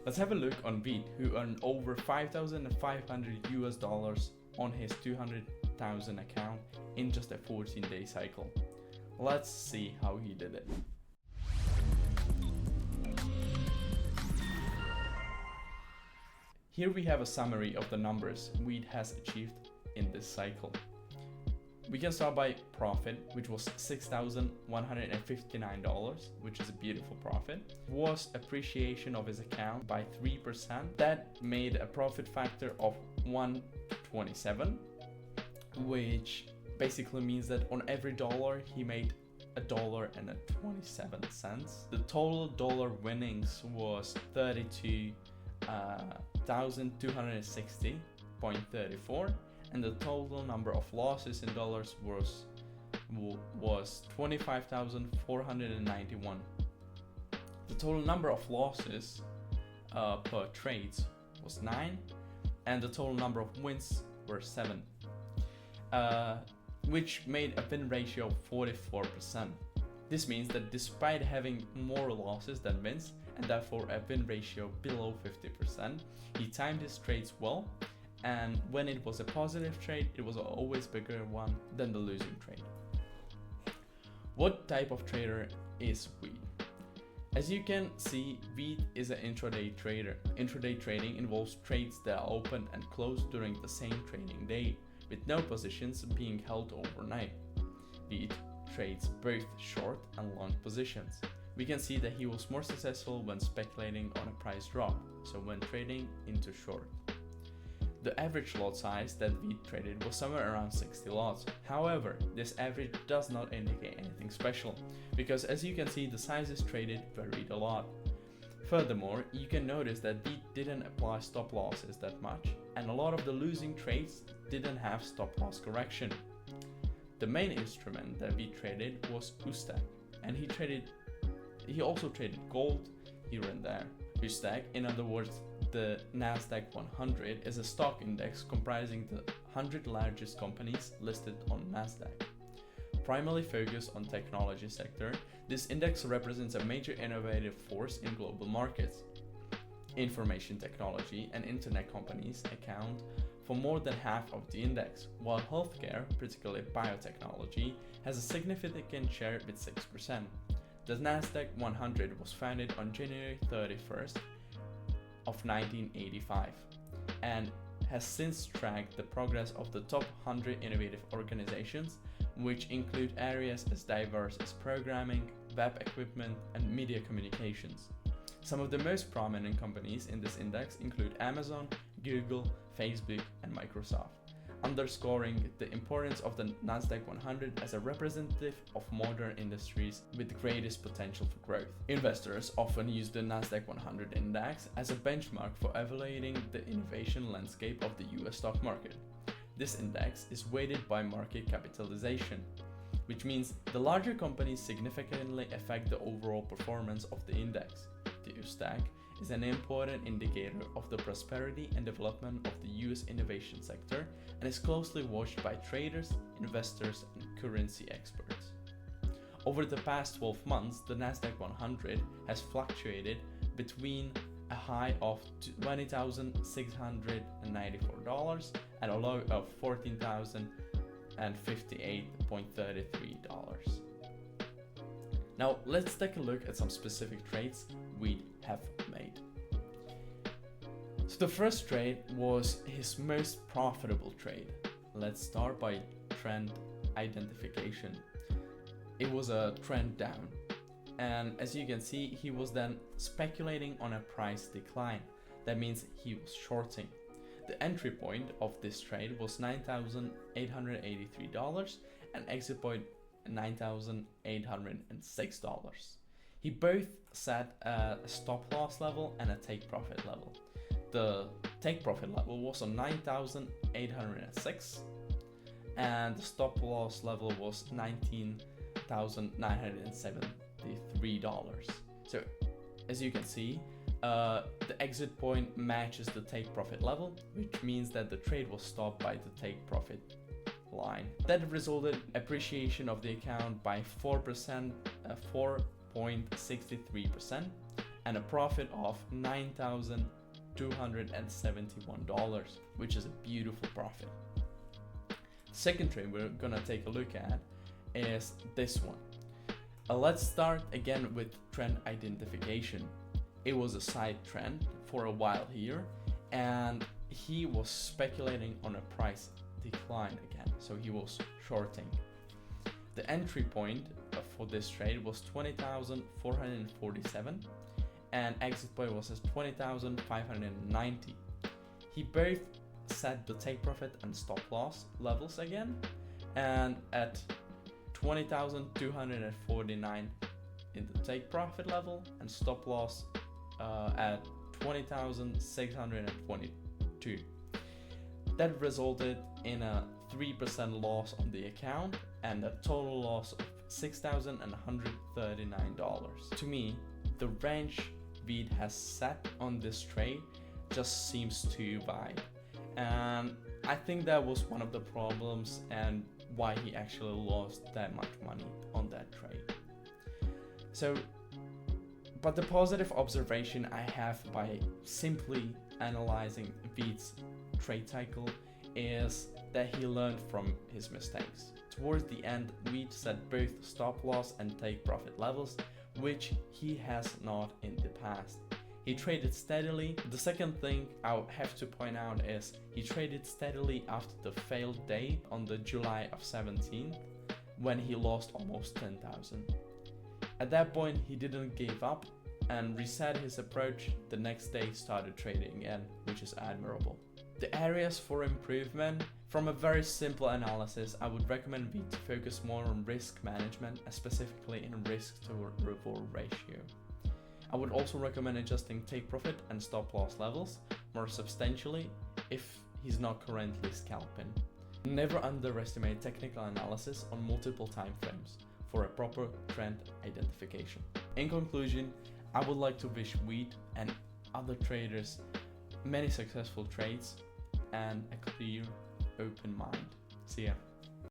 Let's have a look on Veet, who earned over $5,500 on his 200,000 account in just a 14-day cycle. Let's see how he did it. Here we have a summary of the numbers Veet has achieved in this cycle. We can start by profit, which was $6,159, which is a beautiful profit. Was appreciation of his account by 3%. That made a profit factor of 127, which basically means that on every dollar he made $1.27. The total dollar winnings was 32,260.34. and the total number of losses in dollars was 25,491. The total number of losses per trades was 9, and the total number of wins were 7, which made a win ratio of 44%. This means that despite having more losses than wins, and therefore a win ratio below 50%, he timed his trades well, and when it was a positive trade, it was always bigger one than the losing trade. What type of trader is Veet? As you can see, Veet is an intraday trader. Intraday trading involves trades that are open and closed during the same trading day, with no positions being held overnight. Veet trades both short and long positions. We can see that he was more successful when speculating on a price drop, so when trading into short. The average lot size that Veet traded was somewhere around 60 lots. However, this average does not indicate anything special, because as you can see, the sizes traded varied a lot. Furthermore, you can notice that Veet didn't apply stop losses that much, and a lot of the losing trades didn't have stop loss correction. The main instrument that Veet traded was USTAC, and he also traded gold here and there. USTAC, in other words, the Nasdaq 100, is a stock index comprising the 100 largest companies listed on Nasdaq. Primarily focused on technology sector, this index represents a major innovative force in global markets. Information technology and internet companies account for more than half of the index, while healthcare, particularly biotechnology, has a significant share with 6%. The Nasdaq 100 was founded on January 31st of 1985 and has since tracked the progress of the top 100 innovative organizations, which include areas as diverse as programming, web equipment, and media communications. Some of the most prominent companies in this index include Amazon, Google, Facebook, and Microsoft, underscoring the importance of the Nasdaq 100 as a representative of modern industries with the greatest potential for growth. Investors often use the Nasdaq 100 index as a benchmark for evaluating the innovation landscape of the US stock market. This index is weighted by market capitalization, which means the larger companies significantly affect the overall performance of the index. The USTAC is an important indicator of the prosperity and development of the US innovation sector and is closely watched by traders, investors, and currency experts. Over the past 12 months, the Nasdaq 100 has fluctuated between a high of $20,694 and a low of $14,058.33. Now let's take a look at some specific trades Veet have made. So the first trade was his most profitable trade. Let's start by trend identification. It was a trend down, and as you can see, he was then speculating on a price decline. That means he was shorting. The entry point of this trade was $9,883 and exit point $9,806. He both set a stop loss level and a take profit level. The take profit level was on $9,806 and the stop loss level was $19,973. So as you can see, the exit point matches the take profit level, which means that the trade was stopped by the take profit line. That resulted in appreciation of the account by 4%, 4.63%, and a profit of $9,271, which is a beautiful profit. Second trade we're gonna take a look at is this one. Let's start again with trend identification. It was a side trend for a while here, and he was speculating on a price decline again, so he was shorting. The entry point for this trade was 20,447 and exit point was at 20,590. He both set the take profit and stop loss levels again, and at 20,249 in the take profit level and stop loss at 20,622. That resulted in a 3% loss on the account and a total loss of $6,139. To me, the range Veed has set on this trade just seems too wide, and I think that was one of the problems and why he actually lost that much money on that trade. But the positive observation I have by simply analyzing Veed's trade cycle is that he learned from his mistakes. Towards the end, Veed set both stop loss and take profit levels, which he has not in the past. He traded steadily. The second thing I have to point out is he traded steadily after the failed day on the July of 17th, when he lost almost 10,000. At that point, he didn't give up and reset his approach. The next day started trading again, which is admirable. The areas for improvement: from a very simple analysis, I would recommend Veed to focus more on risk management, and specifically in risk to reward ratio. I would also recommend adjusting take profit and stop loss levels more substantially if he's not currently scalping. Never underestimate technical analysis on multiple time frames for a proper trend identification. In conclusion, I would like to wish Veed and other traders many successful trades and a clear, open mind. See ya.